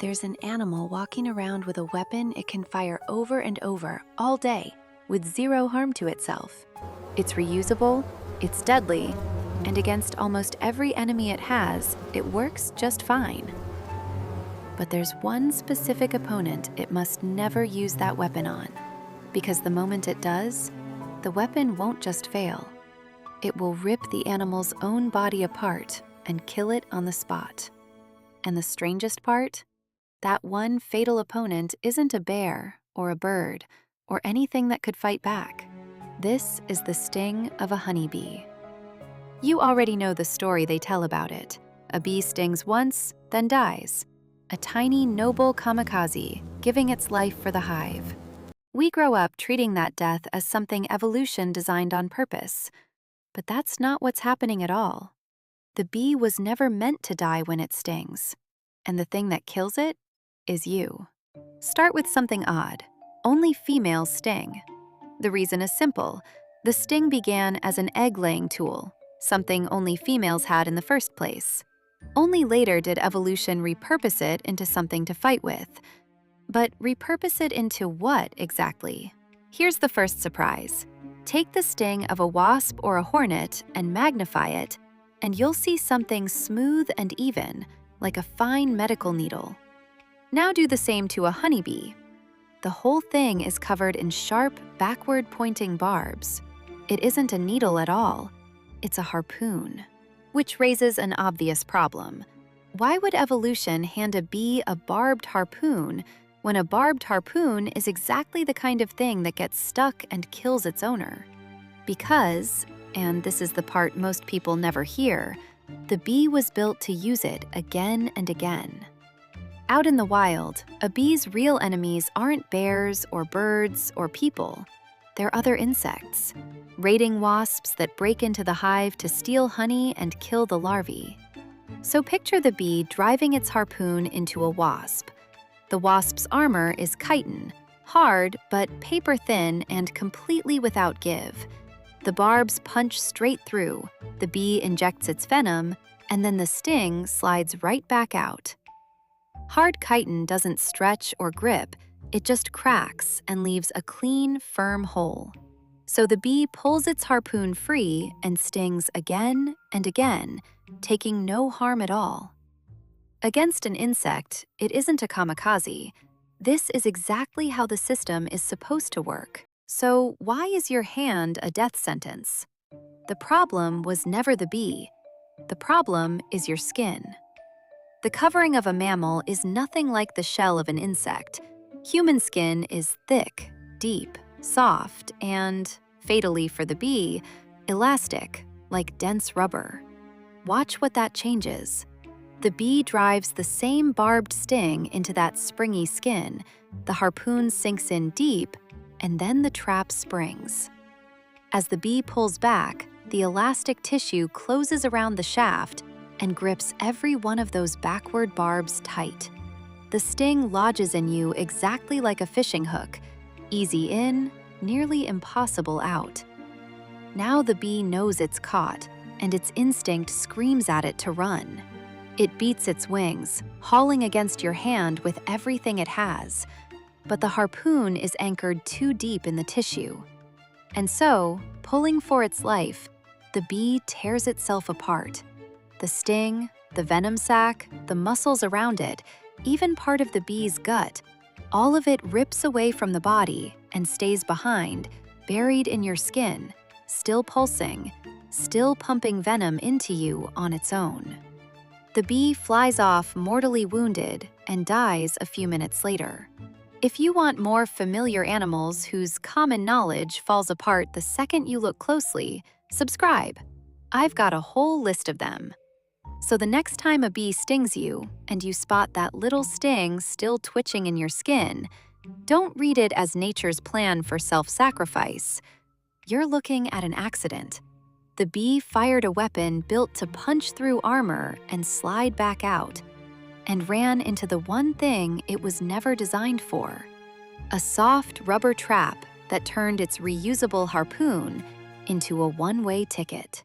There's an animal walking around with a weapon it can fire over and over all day with zero harm to itself. It's reusable, it's deadly, and against almost every enemy it has, it works just fine. But there's one specific opponent it must never use that weapon on, because the moment it does, the weapon won't just fail. It will rip the animal's own body apart and kill it on the spot. And the strangest part? That one fatal opponent isn't a bear or a bird or anything that could fight back. This is the sting of a honeybee. You already know the story they tell about it. A bee stings once, then dies. A tiny, noble kamikaze, giving its life for the hive. We grow up treating that death as something evolution designed on purpose. But that's not what's happening at all. The bee was never meant to die when it stings. And the thing that kills it is you. Start with something odd. Only females sting. The reason is simple. The sting began as an egg-laying tool, something only females had in the first place. Only later did evolution repurpose it into something to fight with. But repurpose it into what exactly? Here's the first surprise. Take the sting of a wasp or a hornet and magnify it, and you'll see something smooth and even, like a fine medical needle. Now do the same to a honeybee. The whole thing is covered in sharp, backward-pointing barbs. It isn't a needle at all. It's a harpoon. Which raises an obvious problem. Why would evolution hand a bee a barbed harpoon when a barbed harpoon is exactly the kind of thing that gets stuck and kills its owner? Because, and this is the part most people never hear, the bee was built to use it again and again. Out in the wild, a bee's real enemies aren't bears or birds or people. They're other insects, raiding wasps that break into the hive to steal honey and kill the larvae. So picture the bee driving its harpoon into a wasp. The wasp's armor is chitin, hard but paper-thin and completely without give. The barbs punch straight through, the bee injects its venom, and then the sting slides right back out. Hard chitin doesn't stretch or grip, it just cracks and leaves a clean, firm hole. So the bee pulls its harpoon free and stings again and again, taking no harm at all. Against an insect, it isn't a kamikaze. This is exactly how the system is supposed to work. So why is your hand a death sentence? The problem was never the bee. The problem is your skin. The covering of a mammal is nothing like the shell of an insect. Human skin is thick, deep, soft, and, fatally for the bee, elastic, like dense rubber. Watch what that changes. The bee drives the same barbed sting into that springy skin, the harpoon sinks in deep, and then the trap springs. As the bee pulls back, the elastic tissue closes around the shaft and grips every one of those backward barbs tight. The sting lodges in you exactly like a fishing hook, easy in, nearly impossible out. Now the bee knows it's caught, and its instinct screams at it to run. It beats its wings, hauling against your hand with everything it has. But the harpoon is anchored too deep in the tissue. And so, pulling for its life, the bee tears itself apart. The sting, the venom sac, the muscles around it, even part of the bee's gut, all of it rips away from the body and stays behind, buried in your skin, still pulsing, still pumping venom into you on its own. The bee flies off mortally wounded and dies a few minutes later. If you want more familiar animals whose common knowledge falls apart the second you look closely, subscribe. I've got a whole list of them. So the next time a bee stings you and you spot that little sting still twitching in your skin, don't read it as nature's plan for self-sacrifice. You're looking at an accident. The bee fired a weapon built to punch through armor and slide back out, and ran into the one thing it was never designed for: a soft rubber trap that turned its reusable harpoon into a one-way ticket.